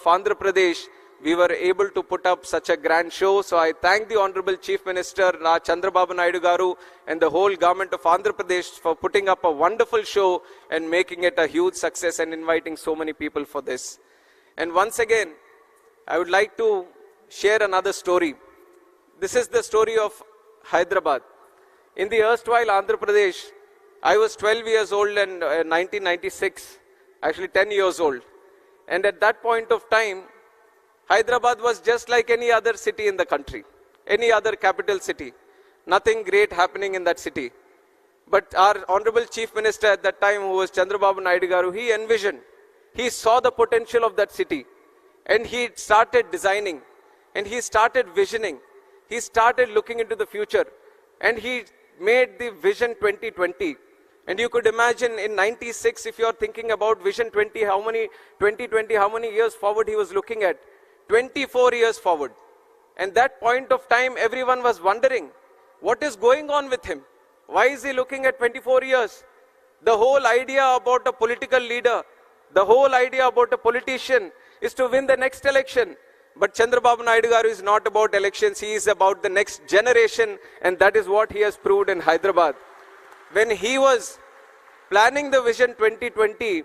Andhra Pradesh, we were able to put up such a grand show. So I thank the Honorable Chief Minister, Chandrababu Naidu Garu, and the whole government of Andhra Pradesh for putting up a wonderful show and making it a huge success and inviting so many people for this. And once again, I would like to share another story. This is the story of Hyderabad. In the erstwhile Andhra Pradesh, I was 12 years old in 1996, actually 10 years old. And at that point of time, Hyderabad was just like any other city in the country, any other capital city. Nothing great happening in that city. But our Honorable Chief Minister at that time, who was Chandrababu Naidu Garu, he envisioned, he saw the potential of that city. And he started designing, and he started visioning. He started looking into the future, and he made the Vision 2020. And you could imagine in 96, if you're thinking about Vision 2020, how many years forward he was looking at? 24 years forward. And that point of time, everyone was wondering, what is going on with him? Why is he looking at 24 years? The whole idea about a political leader, the whole idea about a politician is to win the next election. But Chandrababu Naidu Garu is not about elections, he is about the next generation, and that is what he has proved in Hyderabad. When he was planning the Vision 2020,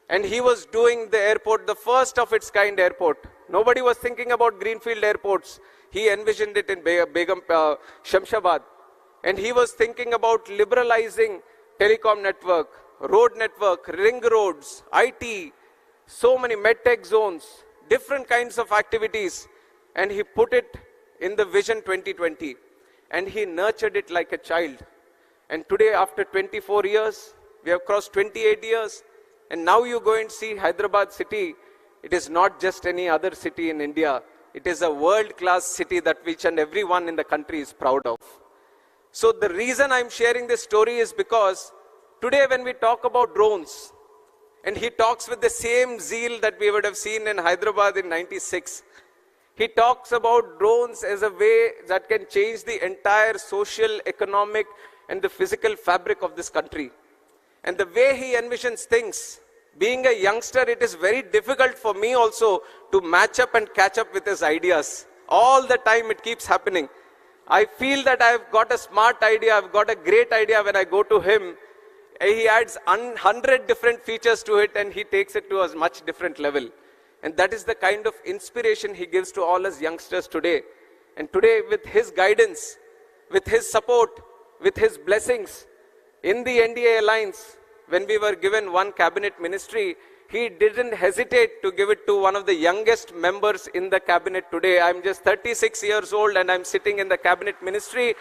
and he was doing the airport, the first of its kind airport. Nobody was thinking about greenfield airports. He envisioned it in Shamshabad. And he was thinking about liberalizing telecom network, road network, ring roads, IT, so many medtech zones, different kinds of activities. And he put it in the Vision 2020. And he nurtured it like a child. And today, after 24 years, we have crossed 28 years. And now you go and see Hyderabad city. It is not just any other city in India. It is a world-class city that each and everyone in the country is proud of. So the reason I'm sharing this story is because today when we talk about drones, and he talks with the same zeal that we would have seen in Hyderabad in 96, he talks about drones as a way that can change the entire social, economic, and the physical fabric of this country. And the way he envisions things, being a youngster, it is very difficult for me also to match up and catch up with his ideas. All the time it keeps happening. I feel that I've got a smart idea, I've got a great idea when I go to him. He adds 100 different features to it and he takes it to a much different level. And that is the kind of inspiration he gives to all us youngsters today. And today with his guidance, with his support, with his blessings, in the NDA alliance, when we were given one cabinet ministry, he didn't hesitate to give it to one of the youngest members in the cabinet today. I'm just 36 years old and I'm sitting in the cabinet ministry.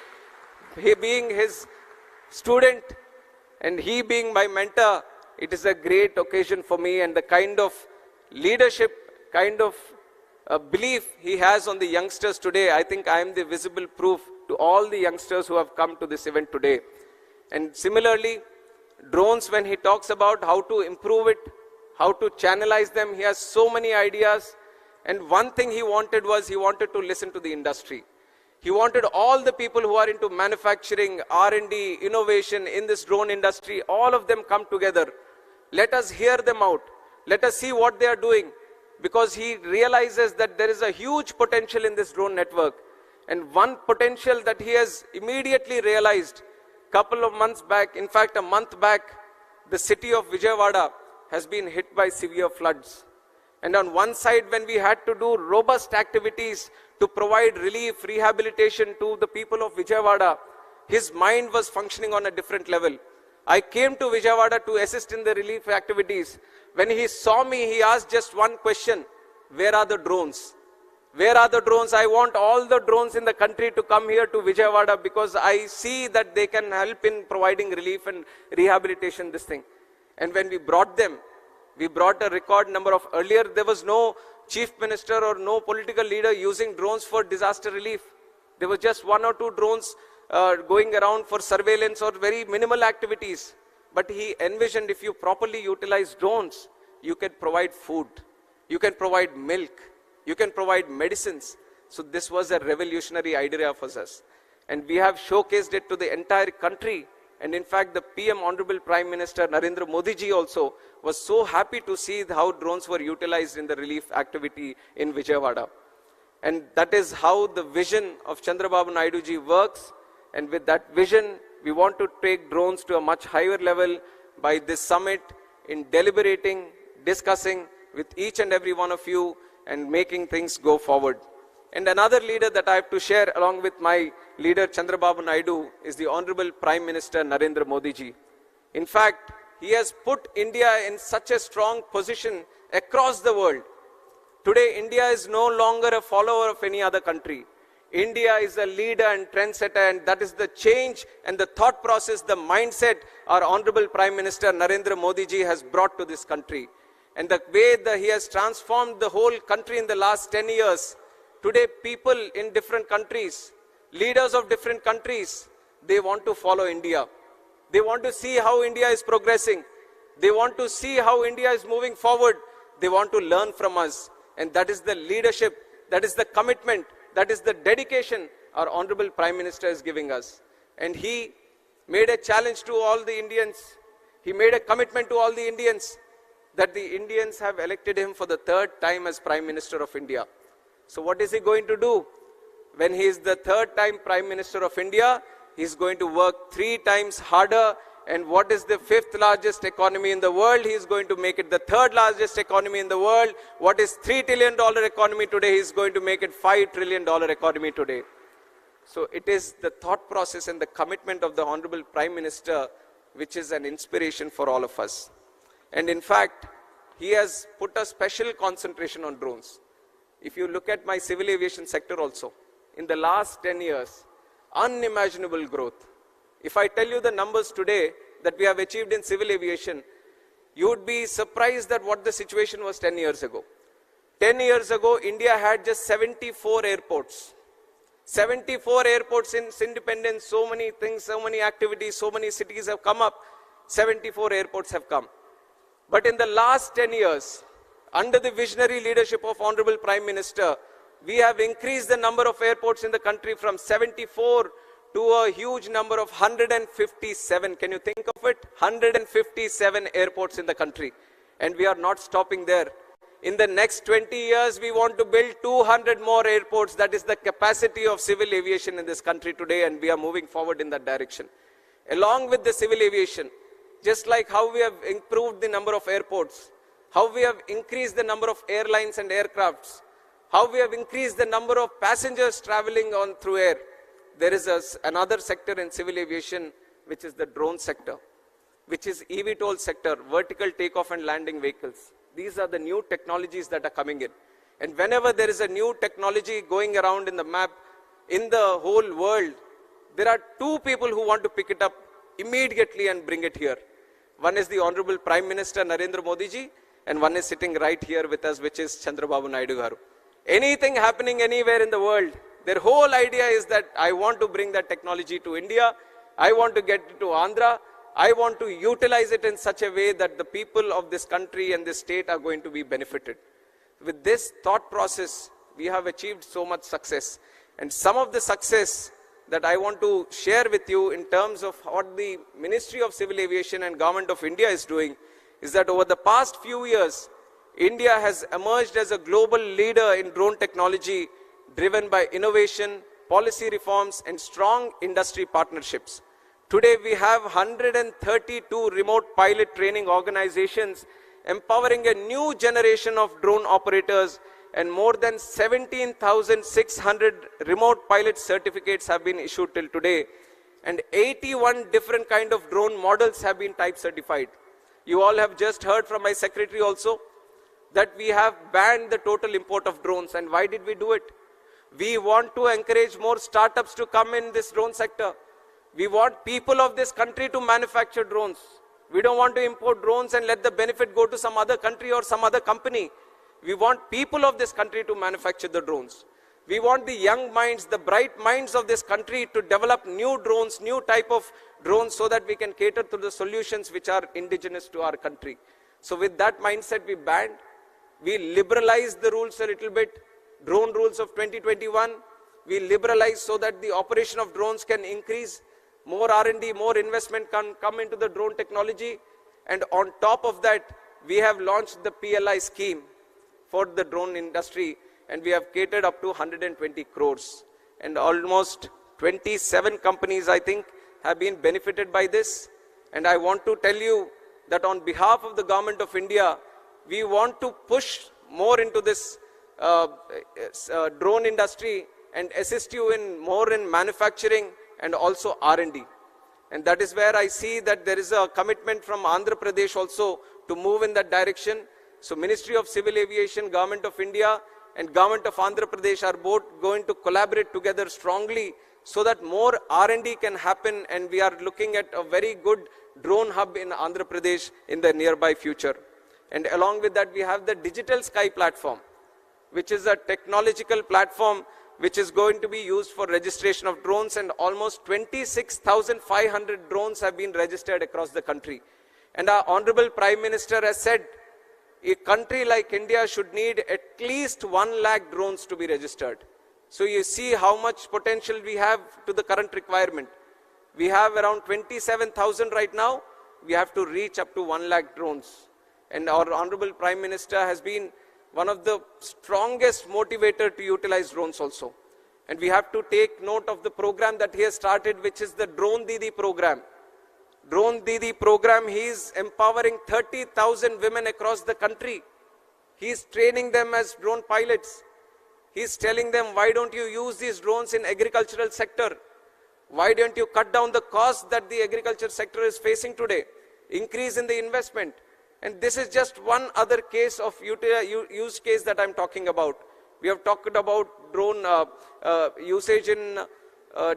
He being his student and he being my mentor, it is a great occasion for me, and the kind of leadership, kind of belief he has on the youngsters today, I think I am the visible proof to all the youngsters who have come to this event today. And similarly, drones, when he talks about how to improve it, how to channelize them, he has so many ideas. And one thing he wanted was, he wanted to listen to the industry. He wanted all the people who are into manufacturing, R&D, innovation in this drone industry, all of them come together. Let us hear them out. Let us see what they are doing. Because he realizes that there is a huge potential in this drone network. And one potential that he has immediately realized, couple of months back, in fact a month back, the city of Vijayawada has been hit by severe floods. And on one side, when we had to do robust activities to provide relief, rehabilitation to the people of Vijayawada, his mind was functioning on a different level. I came to Vijayawada to assist in the relief activities. When he saw me, he asked just one question: where are the drones? Where are the drones? I want all the drones in the country to come here to Vijayawada because I see that they can help in providing relief and rehabilitation, this thing. And when we brought them, we brought a record number of, earlier there was no chief minister or no political leader using drones for disaster relief. There was just one or two drones going around for surveillance or very minimal activities. But he envisioned, if you properly utilize drones, you can provide food, you can provide milk, you can provide medicines. So this was a revolutionary idea for us. And we have showcased it to the entire country. And in fact, the PM, Honorable Prime Minister Narendra Modi ji also was so happy to see how drones were utilized in the relief activity in Vijayawada. And that is how the vision of Chandrababu Naidu ji works. And with that vision, we want to take drones to a much higher level by this summit in deliberating, discussing with each and every one of you and making things go forward. And another leader that I have to share along with my leader Chandrababu Naidu is the Honorable Prime Minister Narendra Modi ji. In fact, he has put India in such a strong position across the world. Today, India is no longer a follower of any other country. India is a leader and trendsetter, and that is the change and the thought process, the mindset our Honorable Prime Minister Narendra Modi ji has brought to this country. And the way that he has transformed the whole country in the last 10 years. Today, people in different countries, leaders of different countries, they want to follow India. They want to see how India is progressing. They want to see how India is moving forward. They want to learn from us. And that is the leadership, that is the commitment, that is the dedication our Honorable Prime Minister is giving us. And he made a challenge to all the Indians. He made a commitment to all the Indians that the Indians have elected him for the third time as Prime Minister of India. So what is he going to do? When he is the third time Prime Minister of India, he is going to work 3 times harder. And what is the 5th largest economy in the world? He is going to make it the 3rd largest economy in the world. What is $3 trillion economy today? He is going to make it $5 trillion economy today. So it is the thought process and the commitment of the Honorable Prime Minister which is an inspiration for all of us. And in fact, he has put a special concentration on drones. If you look at my civil aviation sector also, in the last 10 years, unimaginable growth. If I tell you the numbers today that we have achieved in civil aviation, you would be surprised at what the situation was 10 years ago. 10 years ago, India had just 74 airports. 74 airports since independence, so many things, so many activities, so many cities have come up. 74 airports have come. But in the last 10 years, under the visionary leadership of Honorable Prime Minister, we have increased the number of airports in the country from 74 to a huge number of 157. Can you think of it? 157 airports in the country. And we are not stopping there. In the next 20 years, we want to build 200 more airports. That is the capacity of civil aviation in this country today, and we are moving forward in that direction. Along with the civil aviation, just like how we have improved the number of airports, how we have increased the number of airlines and aircrafts, how we have increased the number of passengers traveling on through air, there is another sector in civil aviation, which is the drone sector, which is eVTOL sector, vertical takeoff and landing vehicles. These are the new technologies that are coming in. And whenever there is a new technology going around in the map, in the whole world, there are 2 people who want to pick it up immediately and bring it here. One is the Honorable Prime Minister Narendra Modi ji, and one is sitting right here with us, which is Chandrababu Naidu garu. Anything happening anywhere in the world, their whole idea is that I want to bring that technology to India, I want to get it to Andhra, I want to utilize it in such a way that the people of this country and this state are going to be benefited. With this thought process, we have achieved so much success. And some of the success that I want to share with you in terms of what the Ministry of Civil Aviation and Government of India is doing is that over the past few years, India has emerged as a global leader in drone technology driven by innovation, policy reforms, and strong industry partnerships. Today, we have 132 remote pilot training organizations empowering a new generation of drone operators, and more than 17,600 remote pilot certificates have been issued till today, and 81 different kind of drone models have been type certified. You all have just heard from my secretary also that we have banned the total import of drones. And why did we do it? We want to encourage more startups to come in this drone sector. We want people of this country to manufacture drones. We don't want to import drones and let the benefit go to some other country or some other company. We want people of this country to manufacture the drones. We want the young minds, the bright minds of this country to develop new drones, new type of drones, so that we can cater to the solutions which are indigenous to our country. So with that mindset, we liberalized the rules a little bit. Drone rules of 2021, we liberalized so that the operation of drones can increase. More R&D, more investment can come into the drone technology. And on top of that, we have launched the PLI scheme for the drone industry, and we have catered up to 120 crores. And almost 27 companies, I think, have been benefited by this. And I want to tell you that on behalf of the Government of India, we want to push more into this drone industry and assist you in more in manufacturing and also R&D. And that is where I see that there is a commitment from Andhra Pradesh also to move in that direction. So Ministry of Civil Aviation, Government of India and Government of Andhra Pradesh are both going to collaborate together strongly so that more R&D can happen, and we are looking at a very good drone hub in Andhra Pradesh in the nearby future. And along with that, we have the Digital Sky platform, which is a technological platform which is going to be used for registration of drones, and almost 26,500 drones have been registered across the country. And our Honorable Prime Minister has said a country like India should need at least 1 lakh drones to be registered. So you see how much potential we have to the current requirement. We have around 27,000 right now. We have to reach up to 1 lakh drones. And our Honorable Prime Minister has been one of the strongest motivator to utilize drones also. And we have to take note of the program that he has started, which is the Drone Didi program. Drone Didi program, he is empowering 30,000 women across the country. He is training them as drone pilots. He is telling them, why don't you use these drones in agricultural sector? Why don't you cut down the cost that the agriculture sector is facing today? Increase in the investment. And this is just one other case of use case that I'm talking about. We have talked about drone usage in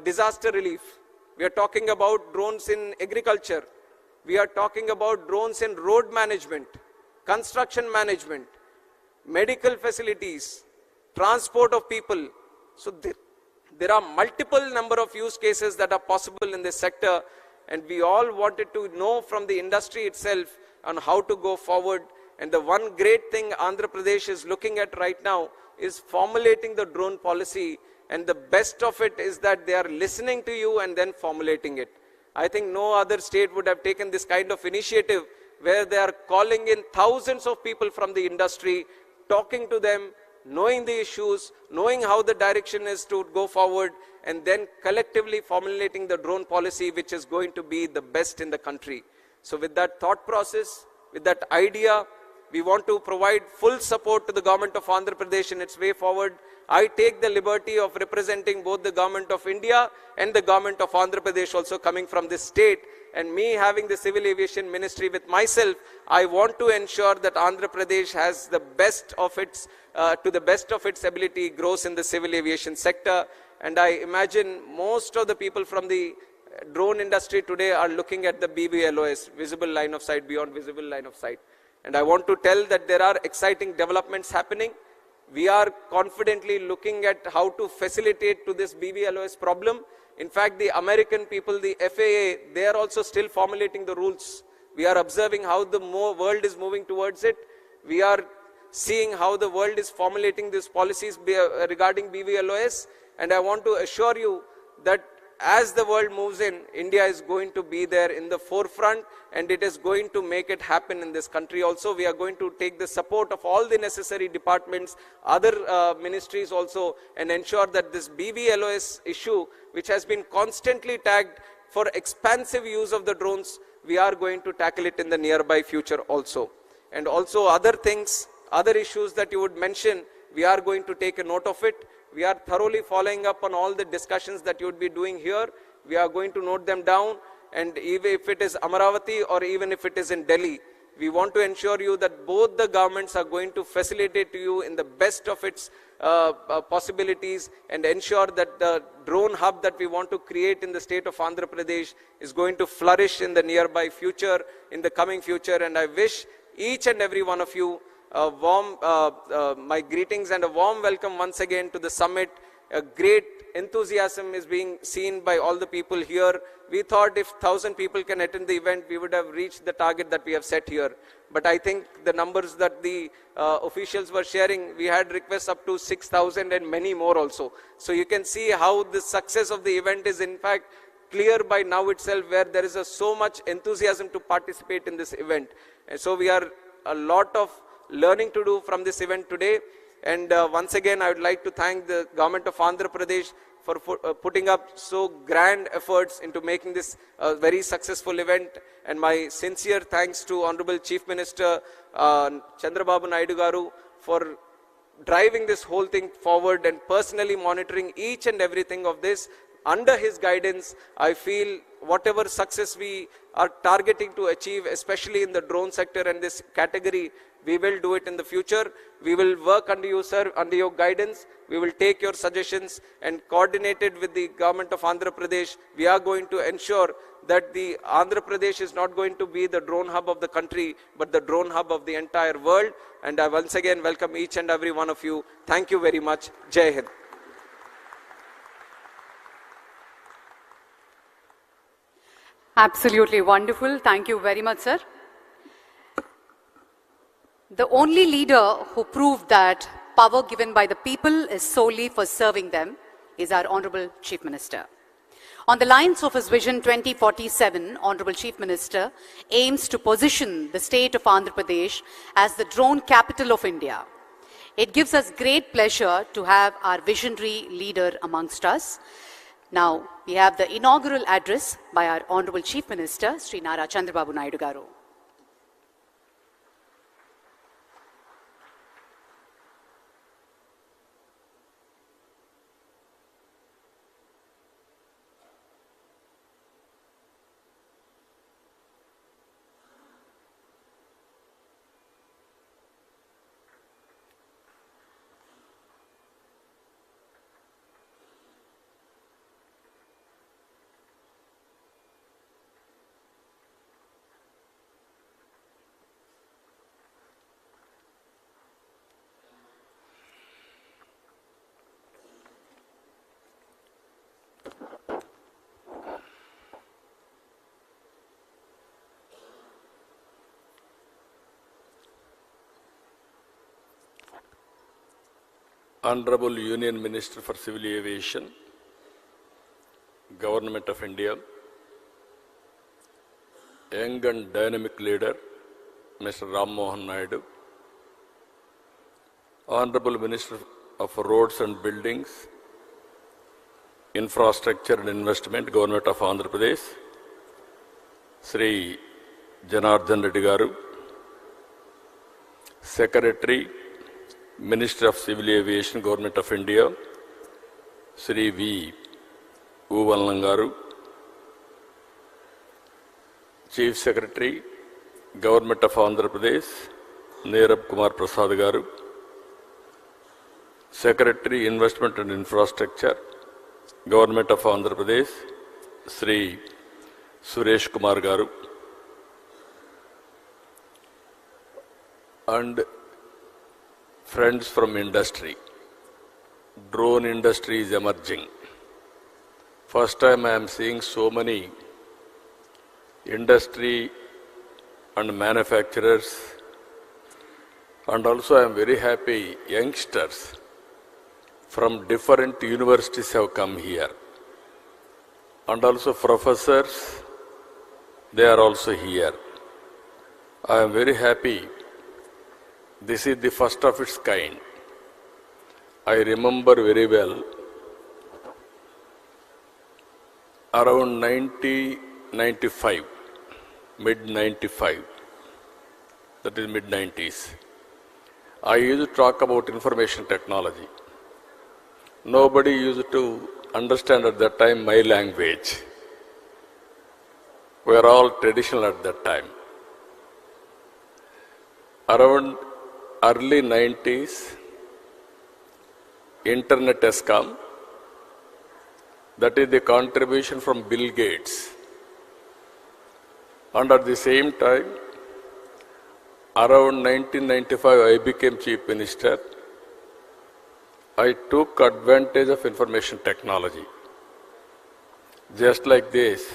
disaster relief. We are talking about drones in agriculture. We are talking about drones in road management, construction management, medical facilities, transport of people. So there are multiple number of use cases that are possible in this sector, and we all wanted to know from the industry itself on how to go forward. And the one great thing Andhra Pradesh is looking at right now is formulating the drone policy, and the best of it is that they are listening to you and then formulating it. I think no other state would have taken this kind of initiative where they are calling in thousands of people from the industry, talking to them, knowing the issues, knowing how the direction is to go forward, and then collectively formulating the drone policy which is going to be the best in the country. So with that thought process, with that idea, we want to provide full support to the Government of Andhra Pradesh in its way forward. I take the liberty of representing both the Government of India and the Government of Andhra Pradesh also coming from this state, and me having the Civil Aviation Ministry with myself, I want to ensure that Andhra Pradesh has the best of its, to the best of its ability, grows in the civil aviation sector. And I imagine most of the people from the drone industry today are looking at the BVLOS, visible line of sight, beyond visible line of sight. And I want to tell that there are exciting developments happening. We are confidently looking at how to facilitate to this BVLOS problem. In fact, the American people, the FAA, they are also still formulating the rules. We are observing how the world is moving towards it. We are seeing how the world is formulating these policies regarding BVLOS. And I want to assure you that as the world moves in, India is going to be there in the forefront, and it is going to make it happen in this country also. We are going to take the support of all the necessary departments, other ministries also, and ensure that this BVLOS issue, which has been constantly tagged for expansive use of the drones, we are going to tackle it in the nearby future also. And also other things, other issues that you would mention, we are going to take a note of it. We are thoroughly following up on all the discussions that you would be doing here. We are going to note them down, and even if it is Amaravati or even if it is in Delhi, we want to ensure you that both the governments are going to facilitate to you in the best of its possibilities, and ensure that the drone hub that we want to create in the state of Andhra Pradesh is going to flourish in the nearby future, in the coming future. And I wish each and every one of you a warm, my greetings and a warm welcome once again to the summit. A great enthusiasm is being seen by all the people here. We thought if 1,000 people can attend the event, we would have reached the target that we have set here. But I think the numbers that the officials were sharing, we had requests up to 6,000 and many more also. So you can see how the success of the event is in fact clear by now itself where there is so much enthusiasm to participate in this event. And so we are a lot of learning to do from this event today. And once again, I would like to thank the government of Andhra Pradesh for putting up so grand efforts into making this a very successful event. And my sincere thanks to Honorable Chief Minister Chandrababu Naidu Garu for driving this whole thing forward and personally monitoring each and everything of this. Under his guidance, I feel whatever success we are targeting to achieve, especially in the drone sector and this category, we will do it in the future. We will work under you, sir, under your guidance. We will take your suggestions and coordinated with the government of Andhra Pradesh, we are going to ensure that the Andhra Pradesh is not going to be the drone hub of the country, but the drone hub of the entire world. And I once again welcome each and every one of you. Thank you very much. Jai Hind. Absolutely wonderful. Thank you very much, sir. The only leader who proved that power given by the people is solely for serving them is our Honorable Chief Minister. On the lines of his Vision 2047, Honorable Chief Minister aims to position the state of Andhra Pradesh as the drone capital of India. It gives us great pleasure to have our visionary leader amongst us. Now, we have the inaugural address by our Honorable Chief Minister, Sree Nara Chandrababu Naidu Garu. Honorable Union Minister for Civil Aviation, Government of India, young and dynamic leader, Mr. Ram Mohan Naidu, Honorable Minister of Roads and Buildings, Infrastructure and Investment, Government of Andhra Pradesh, Sree Janardhan Reddy Garu, Secretary, Minister of Civil Aviation, Government of India, Sree V. Uvallan Garu, Chief Secretary, Government of Andhra Pradesh, Nerab Kumar Prasad Garu, Secretary, Investment and Infrastructure, Government of Andhra Pradesh, Sree Suresh Kumar Garu, and friends from industry. Drone industry is emerging. First time I am seeing so many industry and manufacturers, and also I am very happy youngsters from different universities have come here, and also professors, they are also here. I am very happy. This is the first of its kind. I remember very well, around 1995, mid-95, that is mid-90s, I used to talk about information technology. Nobody used to understand at that time my language. We are all traditional at that time. Around early 90s, Internet has come. That is the contribution from Bill Gates. And at the same time, around 1995, I became Chief Minister. I took advantage of information technology. Just like this,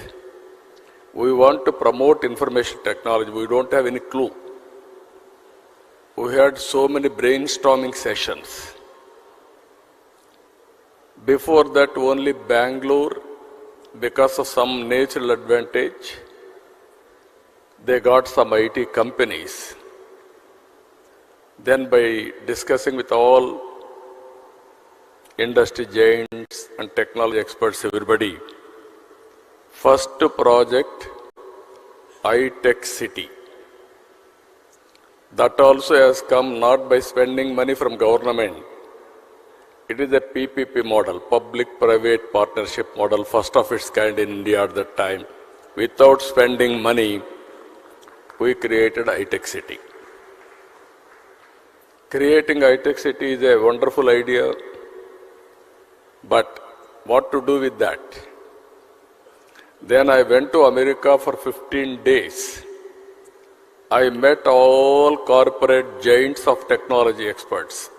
we want to promote information technology. We don't have any clue. We had so many brainstorming sessions. Before that, only Bangalore because of some natural advantage, they got some IT companies. Then by discussing with all industry giants and technology experts, everybody, first project, iTech City. That also has come not by spending money from government. It is a PPP model, public-private partnership model, first of its kind in India at that time. Without spending money, we created iTech City. Creating iTech City is a wonderful idea, but what to do with that? Then I went to America for 15 days. I met all corporate giants of technology experts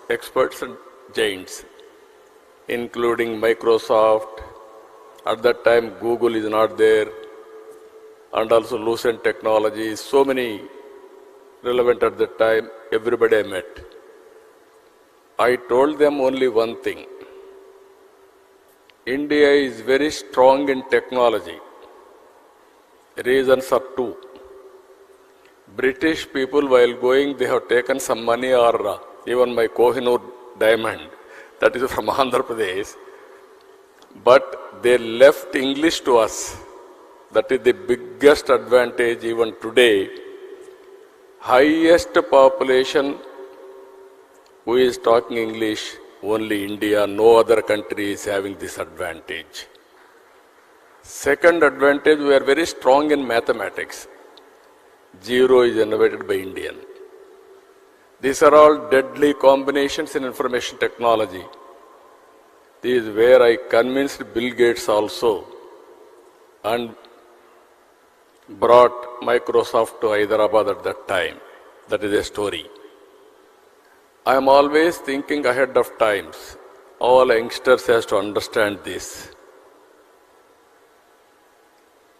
and giants, including Microsoft. At that time, Google is not there, and also Lucent Technologies, so many relevant at that time, everybody I met. I told them only one thing. India is very strong in technology. Reasons are two. British people, while going, they have taken some money, or even my Kohinoor diamond, that is from Andhra Pradesh, but they left English to us. That is the biggest advantage even today. Highest population who is talking English, only India, no other country is having this advantage. Second advantage, we are very strong in mathematics. Zero is innovated by Indian. These are all deadly combinations in information technology. This is where I convinced Bill Gates also and brought Microsoft to Hyderabad at that time. That is a story. I am always thinking ahead of times. All youngsters has to understand this.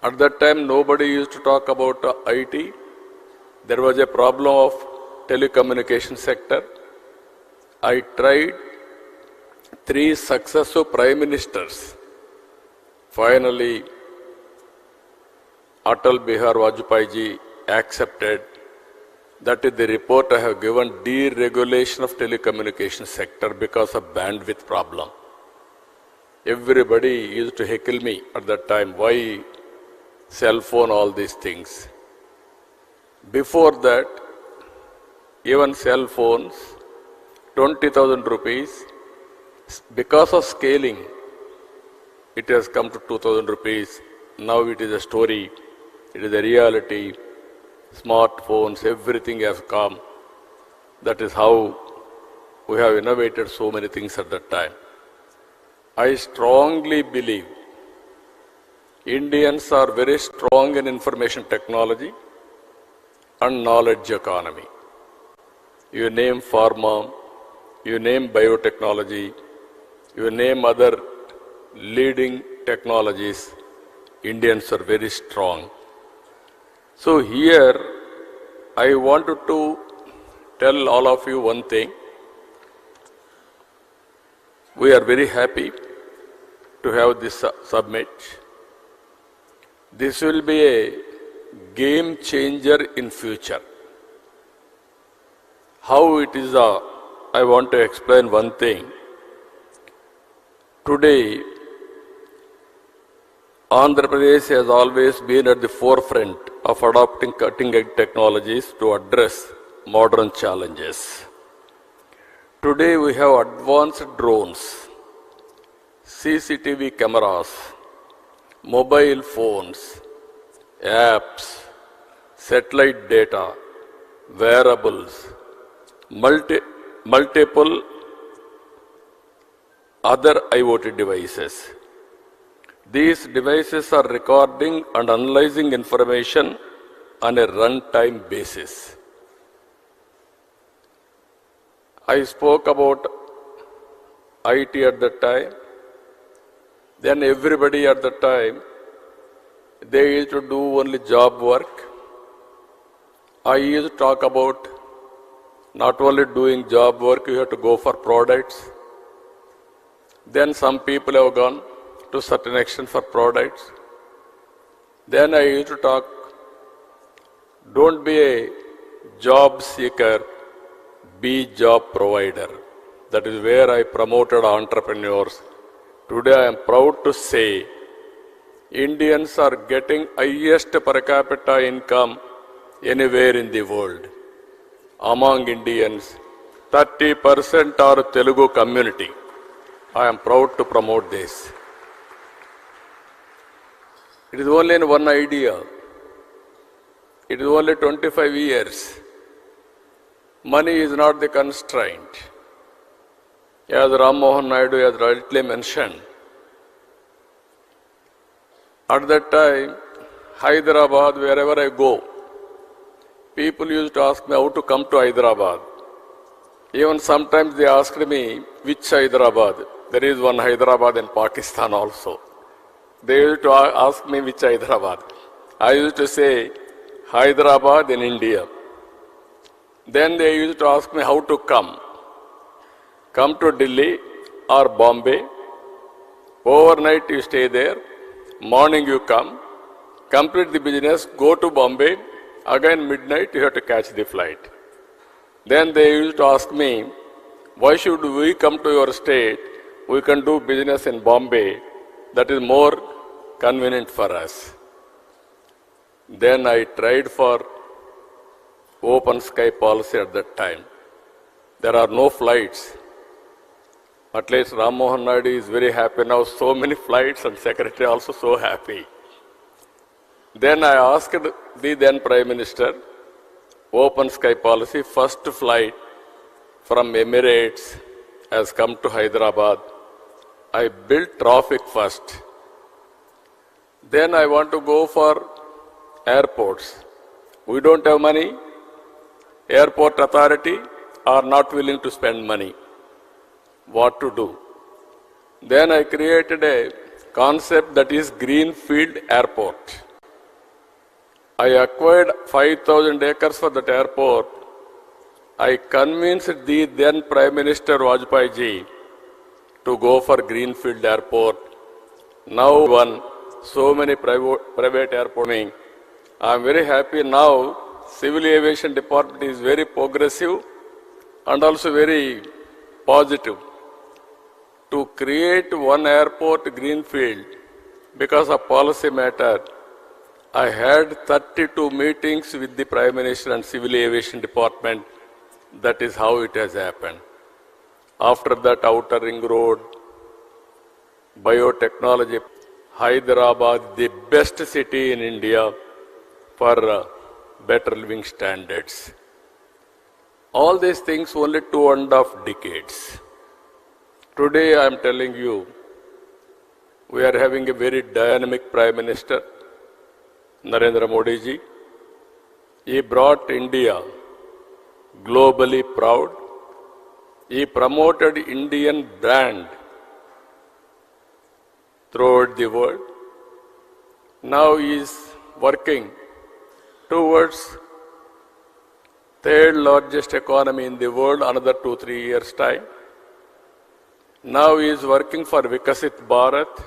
At that time, nobody used to talk about IT. There was a problem of telecommunication sector. I tried 3 successive prime ministers. Finally, Atal Bihar Vajpayee ji accepted. That is the report I have given, deregulation of telecommunication sector because of bandwidth problem. Everybody used to heckle me at that time, why cell phone, all these things. Before that, even cell phones, 20,000 rupees, because of scaling, it has come to 2,000 rupees. Now it is a story, it is a reality. Smartphones, everything has come. That is how we have innovated so many things at that time. I strongly believe Indians are very strong in information technology and knowledge economy. You name pharma, you name biotechnology, you name other leading technologies, Indians are very strong. So here, I wanted to tell all of you one thing. We are very happy to have this summit. This will be a game changer in future. How it is, I want to explain one thing. Today, Andhra Pradesh has always been at the forefront of adopting cutting-edge technologies to address modern challenges. Today we have advanced drones, CCTV cameras, mobile phones, apps, satellite data, wearables, multiple other IoT devices. These devices are recording and analyzing information on a runtime basis. I spoke about IT at that time. Then everybody at that time, they used to do only job work. I used to talk about not only doing job work, you have to go for products. Then some people have gone to certain extent for products. Then I used to talk, don't be a job seeker, be job provider. That is where I promoted entrepreneurs. Today I am proud to say Indians are getting highest per capita income anywhere in the world. Among Indians, 30% are Telugu community. I am proud to promote this. It is only in one idea. It is only 25 years. Money is not the constraint. As Ram Mohan Naidu has rightly mentioned, at that time, Hyderabad, wherever I go, people used to ask me how to come to Hyderabad. Even sometimes they asked me, which Hyderabad? There is one Hyderabad in Pakistan also. They used to ask me which Hyderabad. I used to say, Hyderabad in India. Then they used to ask me how to come. Come to Delhi or Bombay. Overnight you stay there. Morning you come. Complete the business, go to Bombay. Again midnight you have to catch the flight. Then they used to ask me, why should we come to your state? We can do business in Bombay. That is more convenient for us. Then I tried for open sky policy at that time. There are no flights. At least Ram Mohan Naidu is very happy now. So many flights and secretary also so happy. Then I asked the then Prime Minister, open sky policy, first flight from Emirates has come to Hyderabad. I built traffic first. Then I want to go for airports. We don't have money. Airport authority are not willing to spend money. What to do? Then I created a concept that is Greenfield Airport. I acquired 5,000 acres for that airport. I convinced the then Prime Minister Vajpayee ji to go for Greenfield Airport. Now so many private airports. I am very happy now. Civil Aviation Department is very progressive and also very positive to create one airport Greenfield because of policy matter. I had 32 meetings with the Prime Minister and Civil Aviation Department. That is how it has happened. After that, Outer Ring Road, biotechnology, Hyderabad, the best city in India for better living standards. All these things only 2.5 decades. Today I am telling you, we are having a very dynamic Prime Minister, Narendra Modi ji. He brought India globally proud. He promoted Indian brand throughout the world. Now he is working towards third largest economy in the world, another 2-3 years' time. Now he is working for Vikasit Bharat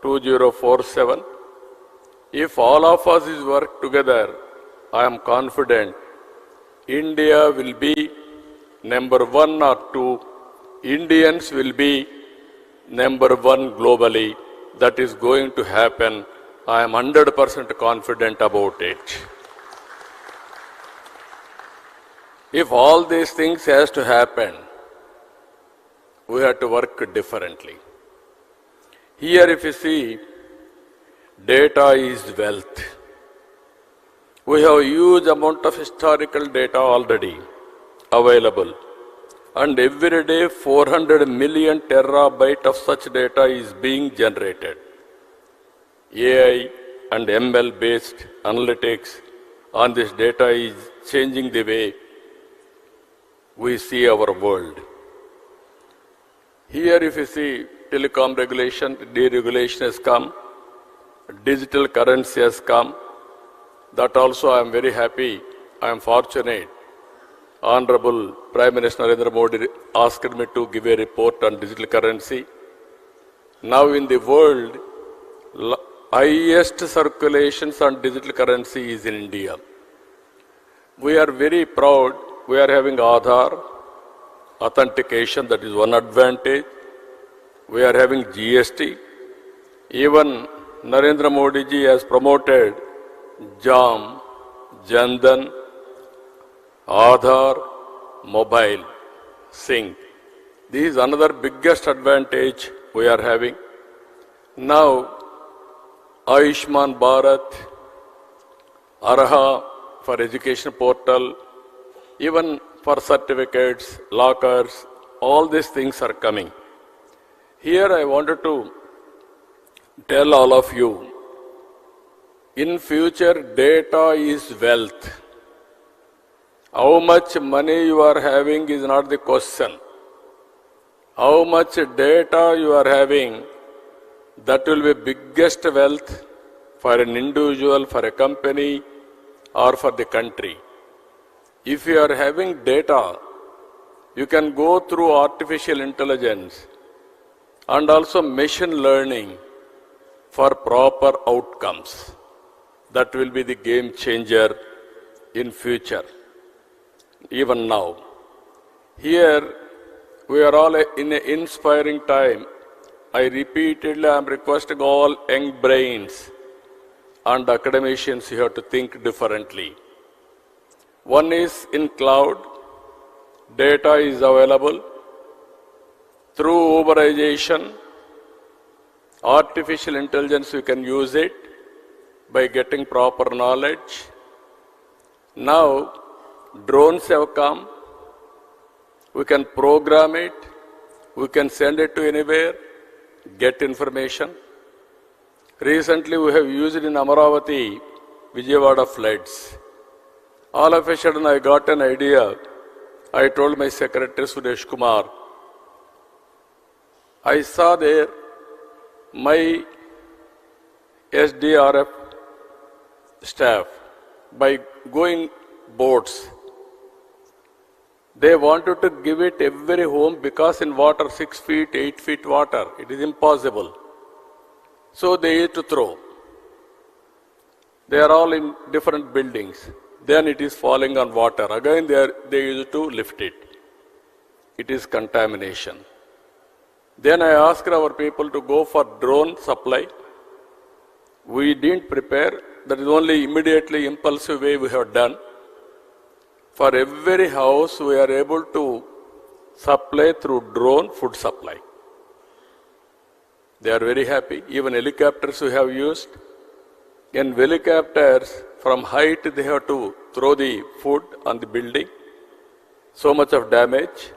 2047. If all of us is work together, I am confident India will be number 1 or 2. Indians will be number 1 globally. That is going to happen. I am 100% confident about it. If all these things has to happen, we have to work differently. Here if you see, data is wealth. We have a huge amount of historical data already available. And every day 400 million terabyte of such data is being generated. AI and ML based analytics on this data is changing the way we see our world. Here if you see, telecom regulation, deregulation has come, digital currency has come. That also I am very happy, I am fortunate. Honorable Prime Minister Narendra Modi asked me to give a report on digital currency. Now in the world, highest circulations on digital currency is in India. We are very proud. We are having Aadhaar authentication, that is one advantage. We are having GST. Even Narendra Modi ji has promoted JAM, Jandan, Aadhaar, mobile, sync. This is another biggest advantage we are having. Now, Ayushman Bharat, Arha for education portal, even for certificates, lockers, all these things are coming. Here I wanted to tell all of you, in future data is wealth. How much money you are having is not the question. How much data you are having, that will be biggest wealth for an individual, for a company, or for the country. If you are having data, you can go through artificial intelligence and also machine learning for proper outcomes. That will be the game changer in future, even now. Here, we are all in an inspiring time. I repeatedly am requesting all young brains and academicians, you have to think differently. One is in cloud, data is available. Through Uberization, artificial intelligence, we can use it by getting proper knowledge. Now, drones have come. We can program it. We can send it to anywhere, get information. Recently, we have used in Amaravati, Vijayawada floods. All of a sudden, I got an idea. I told my secretary, Suresh Kumar, I saw there my SDRF staff, by going boats, they wanted to give it every home because in water, 6 feet, 8 feet water, it is impossible. So they used to throw. They are all in different buildings. Then it is falling on water. Again, they used to lift it. It is contamination. Then I asked our people to go for drone supply. We didn't prepare. That is only immediately impulsive way we have done. For every house, we are able to supply through drone food supply. They are very happy. Even helicopters we have used. In helicopters, from height they have to throw the food on the building. So much of damage.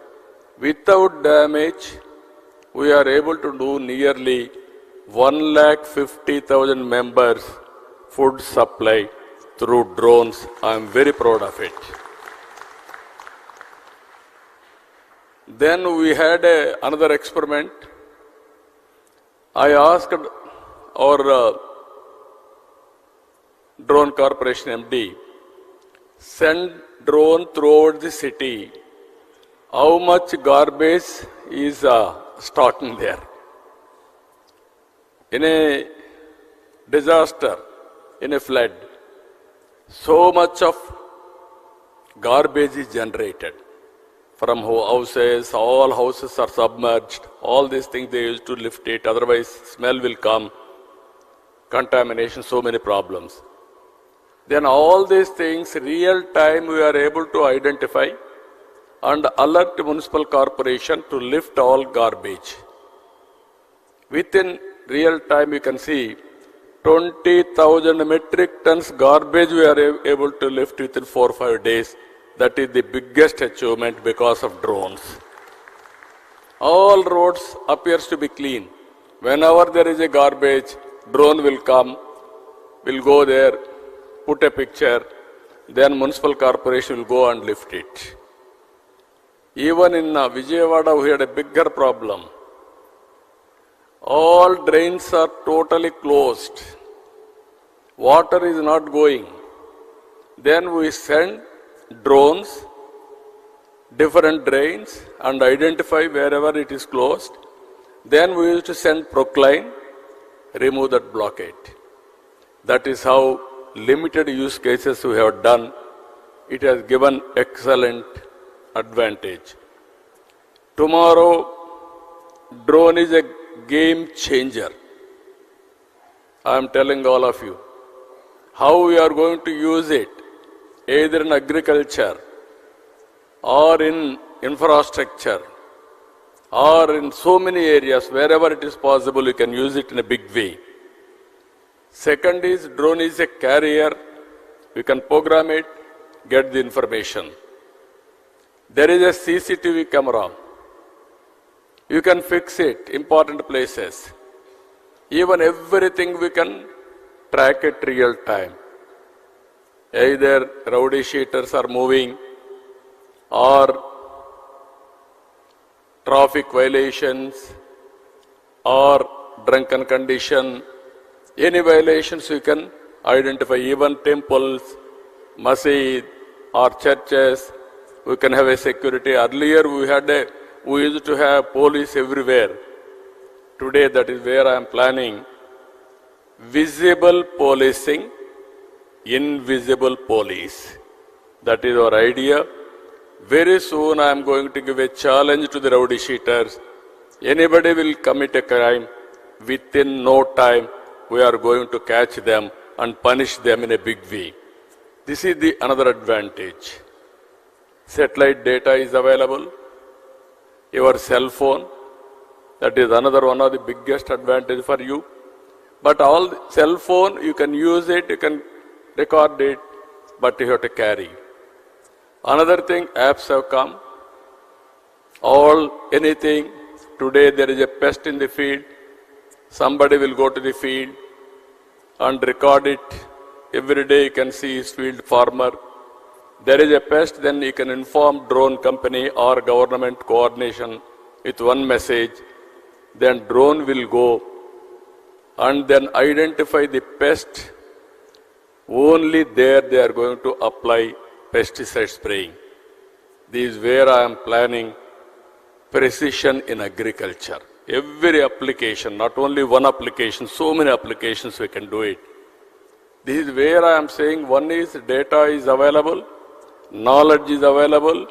Without damage, we are able to do nearly 150,000 members food supply through drones. I am very proud of it. Then we had another experiment. I asked our drone corporation MD, send drone throughout the city. How much garbage is stocking there? In a disaster, in a flood, so much of garbage is generated. From houses, all houses are submerged. All these things they used to lift it, otherwise smell will come, contamination, so many problems. Then all these things, real time we are able to identify and alert municipal corporation to lift all garbage. Within real time you can see 20,000 metric tons garbage we are able to lift within 4 or 5 days. That is the biggest achievement because of drones. All roads appears to be clean. Whenever there is a garbage, drone will come, will go there, put a picture, then municipal corporation will go and lift it. Even in Vijayawada, we had a bigger problem. All drains are totally closed. Water is not going. Then we send drones, different drains, and identify wherever it is closed. Then we used to send Procline, remove that blockade. That is how limited use cases we have done. It has given excellent advantage. Tomorrow, drone is a game changer. I am telling all of you how we are going to use it, either in agriculture or in infrastructure or in so many areas. Wherever it is possible, you can use it in a big way. Second is, drone is a carrier. You can program it, get the information. There is a CCTV camera. You can fix it, important places. Even everything we can track it real time. Either rowdy sheeters are moving or traffic violations or drunken condition. Any violations you can identify, even temples, masjid or churches, we can have a security. Earlier we used to have police everywhere. Today that is where I am planning visible policing, invisible police. That is our idea. Very soon I am going to give a challenge to the rowdy sheeters. Anybody will commit a crime, within no time we are going to catch them and punish them in a big way. This is the another advantage. Satellite data is available. Your cell phone, that is another one of the biggest advantage for you. But all cell phone, you can use it, you can record it, but you have to carry. Another thing, apps have come. Anything. Today there is a pest in the field. Somebody will go to the field and record it. Every day you can see his field farmer. There is a pest, then you can inform drone company or government coordination with one message. Then drone will go and then identify the pest. Only there they are going to apply pesticide spraying. This is where I am planning precision in agriculture. Every application, not only one application, so many applications we can do it. This is where I am saying one is data is available, knowledge is available,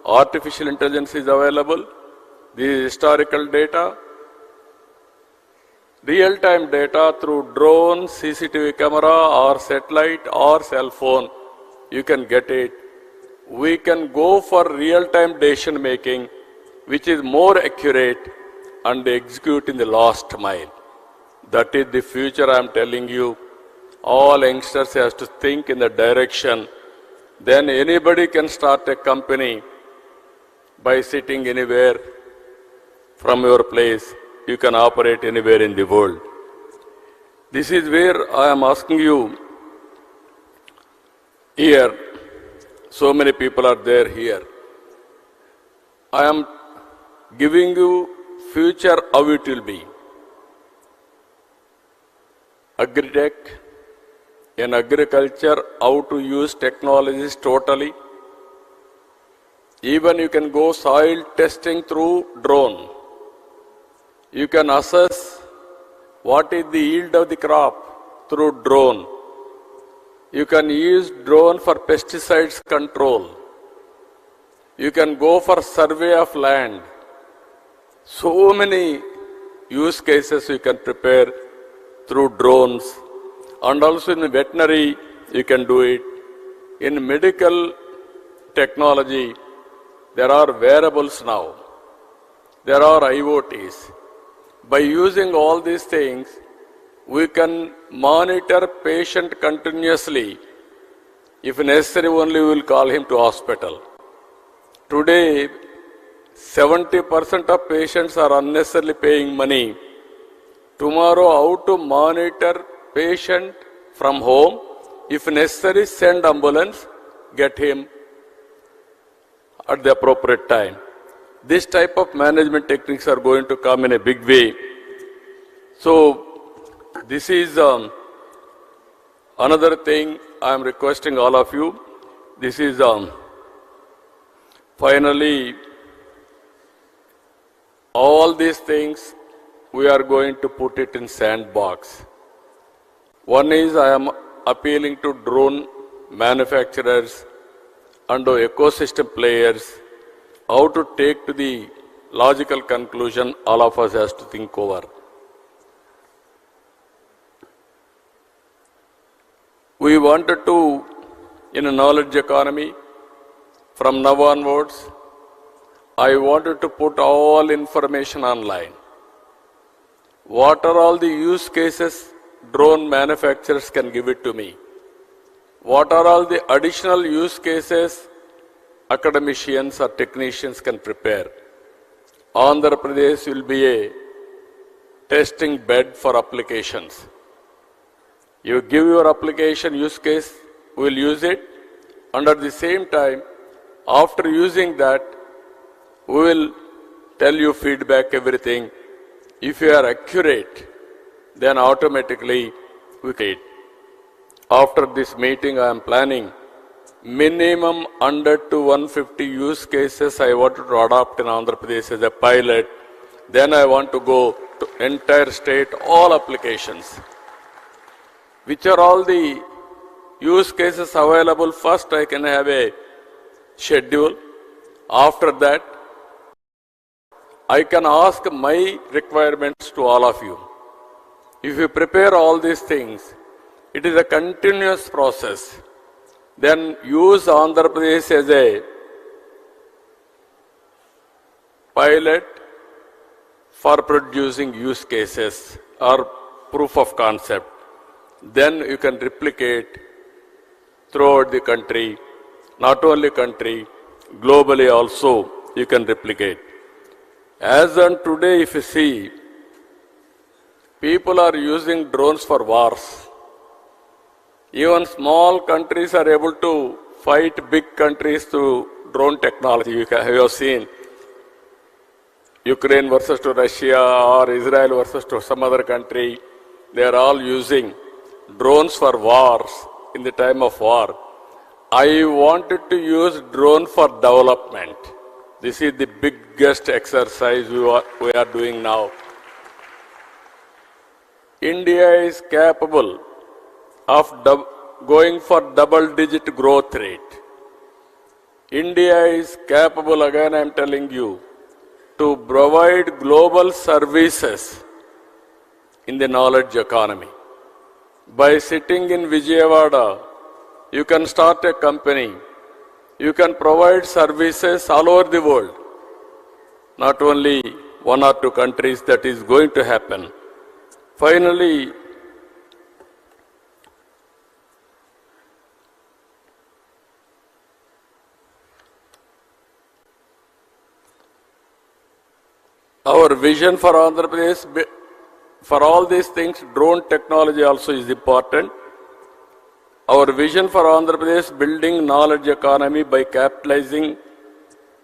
artificial intelligence is available, this is historical data, real-time data through drone, CCTV camera or satellite or cell phone, you can get it. We can go for real-time decision making, which is more accurate and execute in the last mile. That is the future I am telling you. All youngsters have to think in that direction. Then anybody can start a company by sitting anywhere from your place. You can operate anywhere in the world. This is where I am asking you here. So many people are there here. I am giving you future how it will be. Agri-tech, in agriculture, how to use technologies totally. Even you can go soil testing through drone. You can assess what is the yield of the crop through drone. You can use drone for pesticides control. You can go for survey of land. So many use cases you can prepare through drones. And also in veterinary, you can do it. In medical technology, there are wearables now. There are IoTs. By using all these things, we can monitor patient continuously. If necessary, only we will call him to hospital. Today, 70% of patients are unnecessarily paying money. Tomorrow, how to monitor patient from home. If necessary, send ambulance, get him at the appropriate time. This type of management techniques are going to come in a big way. So, this is another thing I am requesting all of you. This is finally all these things we are going to put it in sandbox. One is I am appealing to drone manufacturers and ecosystem players how to take to the logical conclusion all of us has to think over. We wanted to, in a knowledge economy, from now onwards, I wanted to put all information online. What are all the use cases drone manufacturers can give it to me? What are all the additional use cases academicians or technicians can prepare? Andhra Pradesh will be a testing bed for applications. You give your application use case, we will use it, and at the same time, after using that, we will tell you feedback, everything. If you are accurate, then automatically we can. After this meeting, I am planning minimum 100 to 150 use cases I wanted to adopt in Andhra Pradesh as a pilot. Then I want to go to entire state, all applications. Which are all the use cases available? First, I can have a schedule. After that, I can ask my requirements to all of you. If you prepare all these things, it is a continuous process. Then use Andhra Pradesh as a pilot for producing use cases or proof of concept. Then you can replicate throughout the country, not only country, globally also you can replicate. As on today, if you see, people are using drones for wars. Even small countries are able to fight big countries through drone technology. You have seen Ukraine versus to Russia or Israel versus to some other country. They are all using drones for wars in the time of war. I wanted to use drone for development. This is the biggest exercise we are doing now. India is capable of going for double-digit growth rate. India is capable, again I am telling you, to provide global services in the knowledge economy. By sitting in Vijayawada, you can start a company. You can provide services all over the world. Not only one or two countries, that is going to happen. Finally, our vision for Andhra Pradesh, for all these things, drone technology also is important. Our vision for Andhra Pradesh, building knowledge economy by capitalizing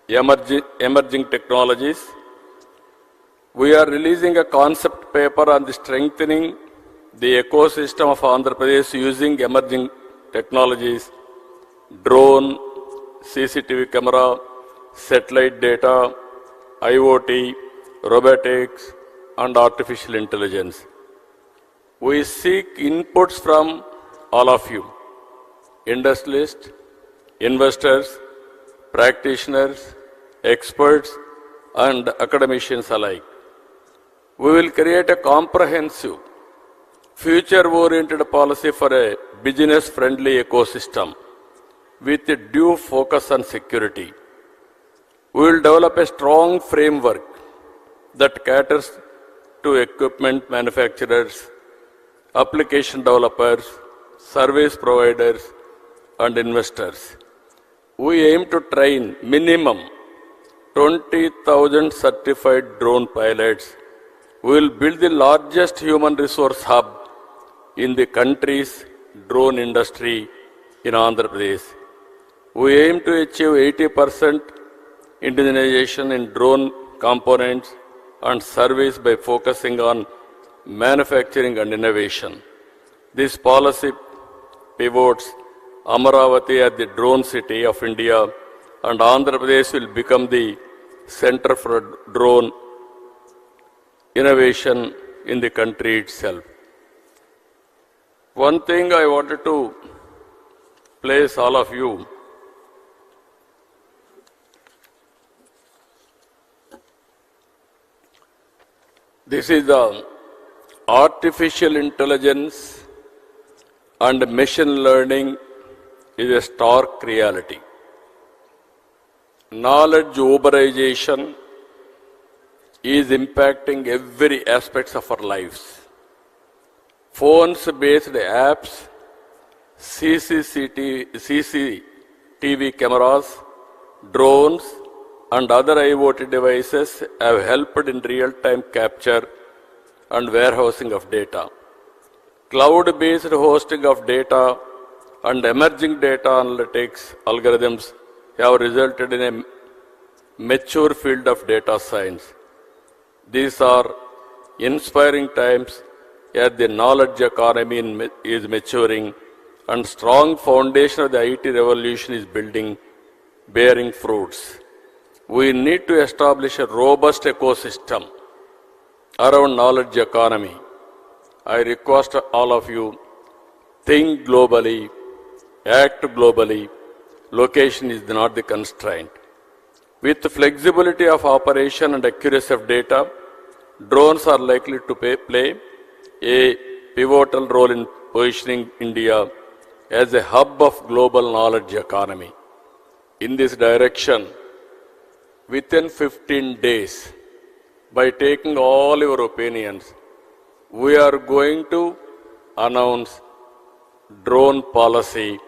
emerging technologies. We are releasing a concept paper on the strengthening the ecosystem of Andhra Pradesh using emerging technologies, drone, CCTV camera, satellite data, IoT, robotics, and artificial intelligence. We seek inputs from all of you, industrialists, investors, practitioners, experts, and academicians alike. We will create a comprehensive, future-oriented policy for a business-friendly ecosystem with a due focus on security. We will develop a strong framework that caters to equipment manufacturers, application developers, service providers, and investors. We aim to train minimum 20,000 certified drone pilots. We will build the largest human resource hub in the country's drone industry in Andhra Pradesh. We aim to achieve 80% indigenization in drone components and service by focusing on manufacturing and innovation. This policy pivots Amaravati as the drone city of India, and Andhra Pradesh will become the center for drone innovation in the country itself. One thing I wanted to place all of you. This is the artificial intelligence and machine learning is a stark reality. Knowledge uberization is impacting every aspect of our lives. Phones-based apps, CCTV cameras, drones, and other IoT devices have helped in real-time capture and warehousing of data. Cloud-based hosting of data and emerging data analytics algorithms have resulted in a mature field of data science. These are inspiring times as the knowledge economy is maturing and strong foundation of the IT revolution is building, bearing fruits. We need to establish a robust ecosystem around knowledge economy. I request all of you, think globally, act globally. Location is not the constraint. With the flexibility of operation and accuracy of data, drones are likely to play a pivotal role in positioning India as a hub of global knowledge economy. In this direction, within 15 days, by taking all your opinions, we are going to announce drone policy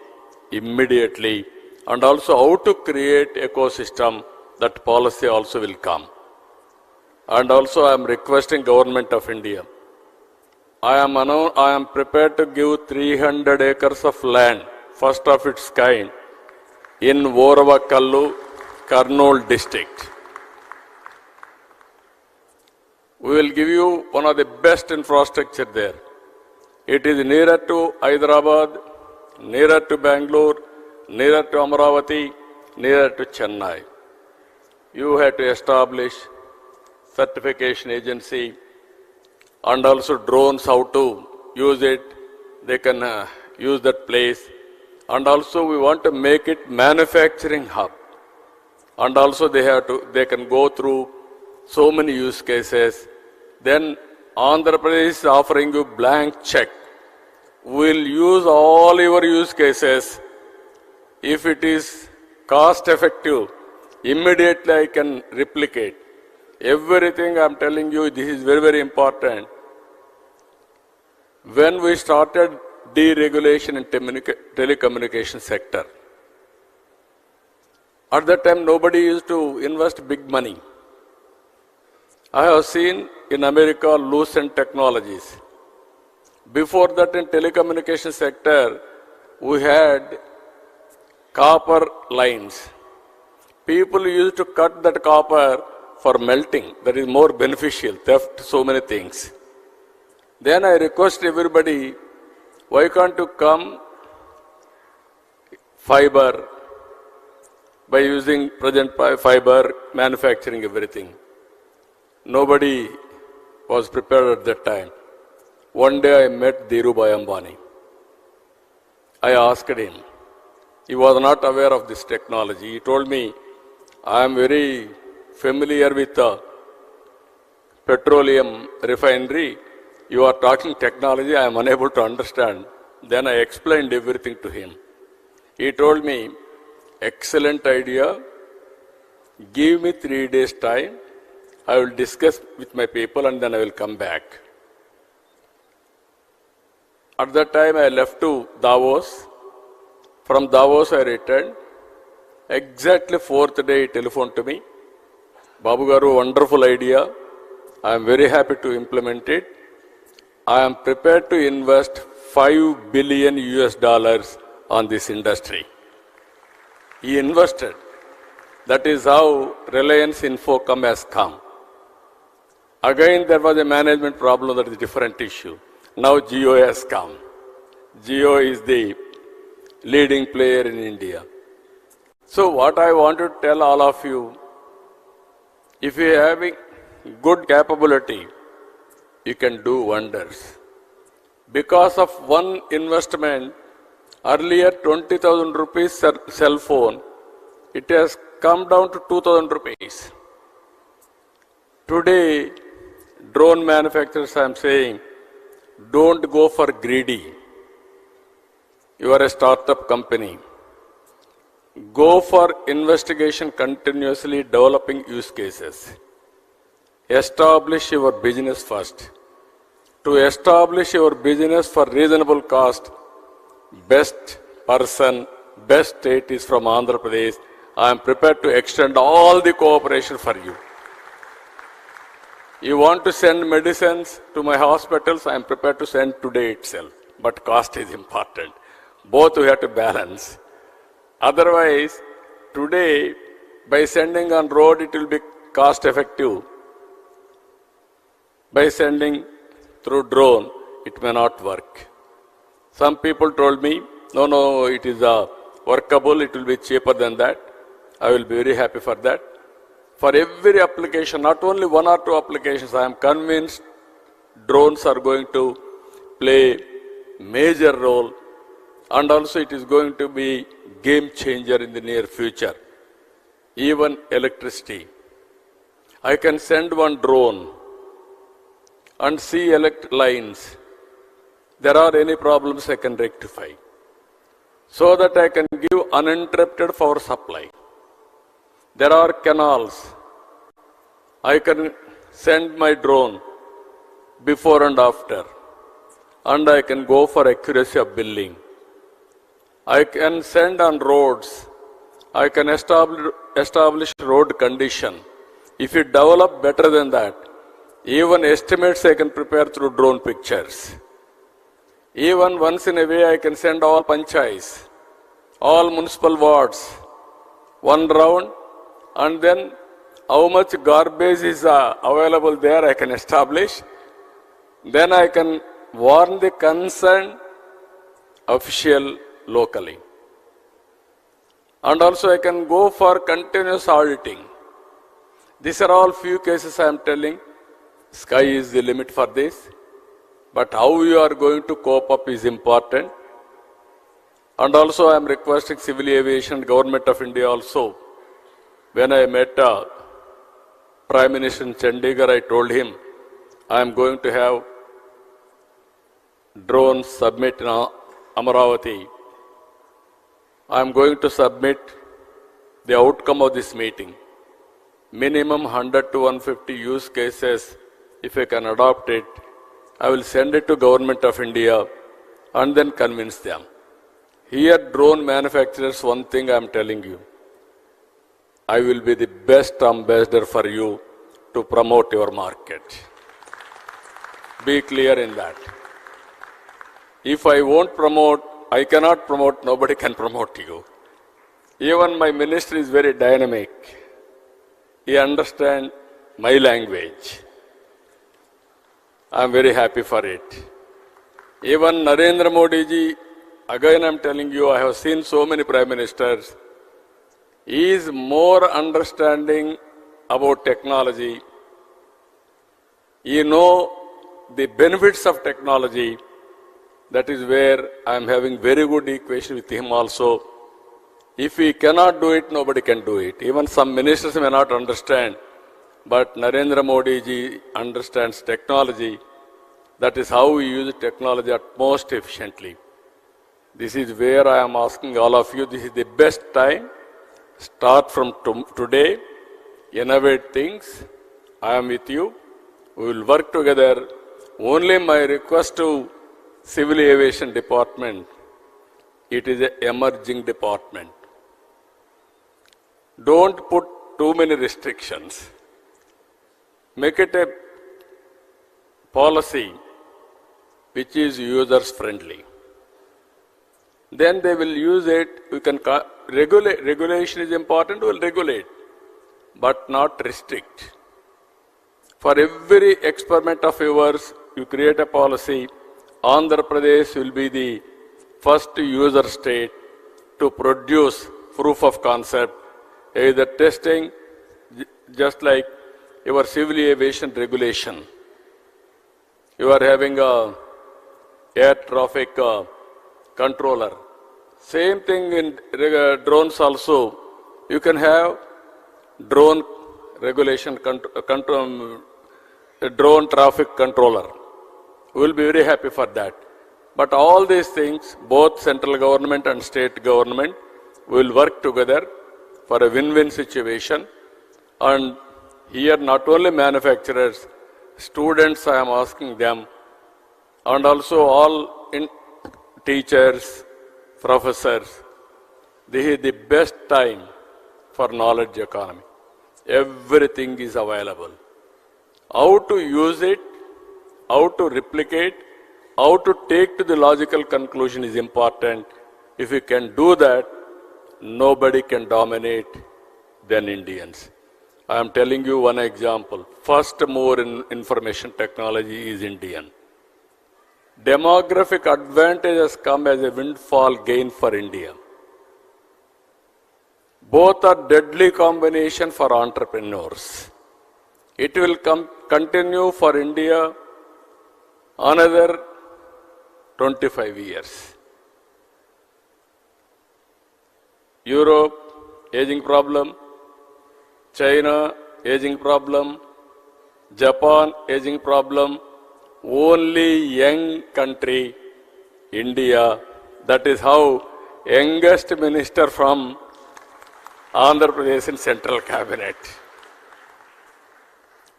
immediately and also how to create ecosystem. That policy also will come. And also I am requesting Government of India. I am prepared to give 300 acres of land, first of its kind, in Voravakallu, Kurnool district. We will give you one of the best infrastructure there. It is nearer to Hyderabad, nearer to Bangalore, nearer to Amaravati, nearer to Chennai. You have to establish certification agency and also drones, how to use it. They can use that place. And also we want to make it manufacturing hub. And also they can go through so many use cases. Then Andhra Pradesh is offering you blank check. We'll use all your use cases. If it is cost effective, immediately I can replicate. Everything I'm telling you, this is very, very important. When we started deregulation in telecommunication sector, at that time nobody used to invest big money. I have seen in America Lucent Technologies. Before that in telecommunication sector, we had copper lines. People used to cut that copper for melting. That is more beneficial, theft, so many things. Then I request everybody, why can't you come fiber by using present fiber, manufacturing everything. Nobody was prepared at that time. One day I met Dhirubhai Ambani. I asked him. He was not aware of this technology. He told me, I am very familiar with the petroleum refinery. You are talking technology, I am unable to understand. Then I explained everything to him. He told me, excellent idea. Give me 3 days time. I will discuss with my people and then I will come back. At that time I left to Davos. From Davos I returned. Exactly 4th day he telephoned to me. Babu Garu, wonderful idea. I am very happy to implement it. I am prepared to invest $5 billion on this industry. He invested. That is how Reliance Infocom has come. Again, there was a management problem, that is a different issue. Now Jio has come. Jio is the leading player in India. So what I want to tell all of you, if you are having good capability, you can do wonders. Because of one investment, earlier 20,000 rupees cell phone, it has come down to 2,000 rupees. Today, drone manufacturers, I am saying, don't go for greedy. You are a startup company. Go for investigation, continuously developing use cases. Establish your business first. To establish your business for reasonable cost, best person, best state is from Andhra Pradesh. I am prepared to extend all the cooperation for you. You want to send medicines to my hospitals, I am prepared to send today itself. But cost is important. Both we have to balance. Otherwise, today, by sending on road, it will be cost effective. By sending through drone, it may not work. Some people told me, no, it is workable, it will be cheaper than that. I will be very happy for that. For every application, not only one or two applications, I am convinced drones are going to play major role, and also it is going to be game changer in the near future. Even electricity. I can send one drone and see electric lines. There are any problems I can rectify, so that I can give uninterrupted power supply. There are canals. I can send my drone before and after, and I can go for accuracy of billing. I can send on roads. I can establish road condition. If you develop better than that, even estimates I can prepare through drone pictures. Even once in a way I can send all panchayats, all municipal wards, one round, and then how much garbage is available there I can establish. Then I can warn the concerned official locally. And also I can go for continuous auditing. These are all few cases I am telling. Sky is the limit for this. But how you are going to cope up is important. And also I am requesting Civil Aviation, Government of India also. When I met Prime Minister in Chandigarh, I told him, I am going to have drones submit in Amaravati. I am going to submit the outcome of this meeting. Minimum 100 to 150 use cases, if I can adopt it, I will send it to Government of India and then convince them. Here, drone manufacturers, one thing I am telling you, I will be the best ambassador for you to promote your market. Be clear in that. If I won't promote, I cannot promote, nobody can promote you. Even my minister is very dynamic. He understands my language. I am very happy for it. Even Narendra Modi ji, again I am telling you, I have seen so many prime ministers. He is more understanding about technology. You know the benefits of technology. That is where I am having very good equation with him also. If he cannot do it, nobody can do it. Even some ministers may not understand, but Narendra Modi ji understands technology. That is how we use technology at most efficiently. This is where I am asking all of you, this is the best time. Start from today, innovate things. I am with you. We will work together. Only my request to Civil Aviation Department, it is an emerging department. Don't put too many restrictions. Make it a policy which is users friendly. Then they will use it. We can regulate. Regulation is important. We will regulate, but not restrict. For every experiment of yours, you create a policy. Andhra Pradesh will be the first user state to produce proof of concept, either testing, just like your civil aviation regulation. you are having a air traffic controller. Same thing in drones also. You can have drone regulation, drone traffic controller. We will be very happy for that. But all these things, both central government and state government will work together for a win-win situation. And here not only manufacturers, students I am asking them, and also all teachers, professors, this is the best time for knowledge economy. Everything is available. How to use it, how to replicate, how to take to the logical conclusion is important. If you can do that, nobody can dominate than Indians. I am telling you one example. First mover in information technology is Indian. Demographic advantage has come as a windfall gain for India. Both are deadly combination for entrepreneurs. It will continue for India another 25 years. Europe, aging problem. China, aging problem. Japan, aging problem. Only young country, India. That is how youngest minister from Andhra Pradesh in central cabinet.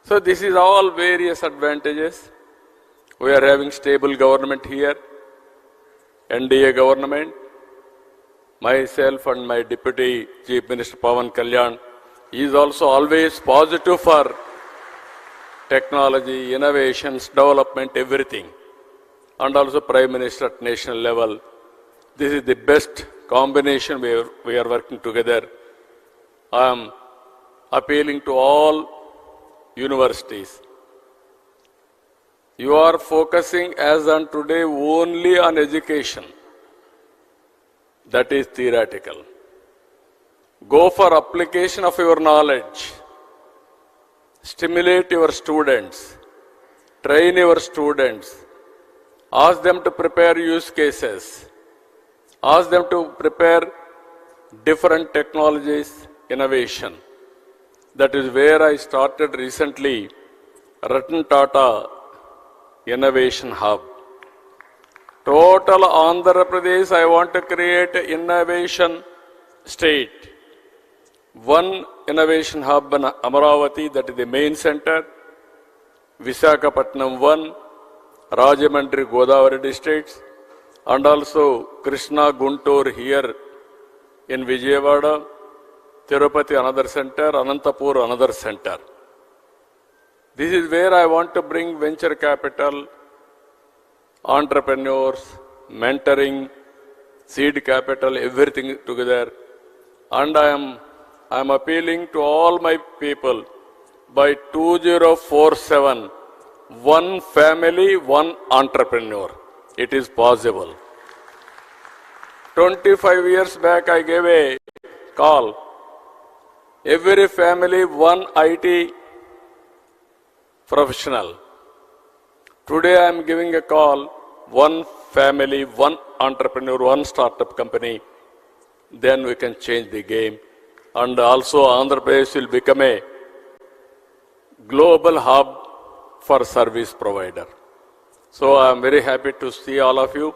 So this is all various advantages. We are having stable government here, NDA government. Myself and my Deputy Chief Minister Pawan Kalyan is also always positive for technology, innovations, development, everything. And also Prime Minister at national level. This is the best combination we are working together. I am appealing to all universities. You are focusing as on today only on education. That is theoretical. Go for application of your knowledge. Stimulate your students. Train your students. Ask them to prepare use cases. Ask them to prepare different technologies, innovation. That is where I started recently Ratan Tata Innovation Hub. Total Andhra Pradesh, I want to create an innovation state. One innovation hub in Amaravati, that is the main center. Visakhapatnam 1, Rajamandri, Godavari districts, and also Krishna, Guntur here in Vijayawada, Tirupati another center, Anantapur another center. This is where I want to bring venture capital, entrepreneurs, mentoring, seed capital, everything together. And I am appealing to all my people, by 2047, one family, one entrepreneur. It is possible. 25 years back, I gave a call. Every family, one IT professional. Today I am giving a call, one family, one entrepreneur, one startup company. Then we can change the game. And also Andhra Pradesh will become a global hub for service provider. So I am very happy to see all of you.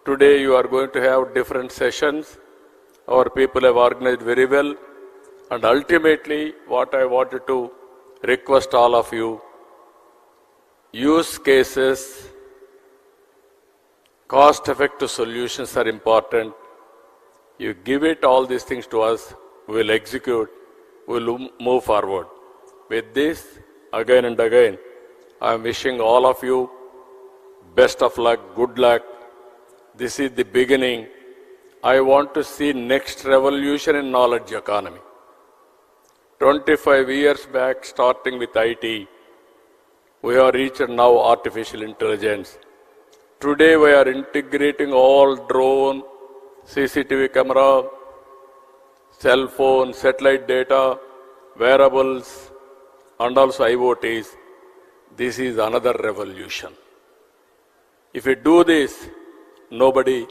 Today you are going to have different sessions. Our people have organized very well. And ultimately what I wanted to request all of you, use cases, cost-effective solutions are important. You give it all these things to us, we will execute, we will move forward. With this, again and again, I am wishing all of you best of luck, good luck. This is the beginning. I want to see next revolution in knowledge economy. 25 years back, starting with IT, we have reached now artificial intelligence. Today we are integrating all drone, CCTV camera, cell phone, satellite data, wearables, and also IoTs. This is another revolution. If we do this, nobody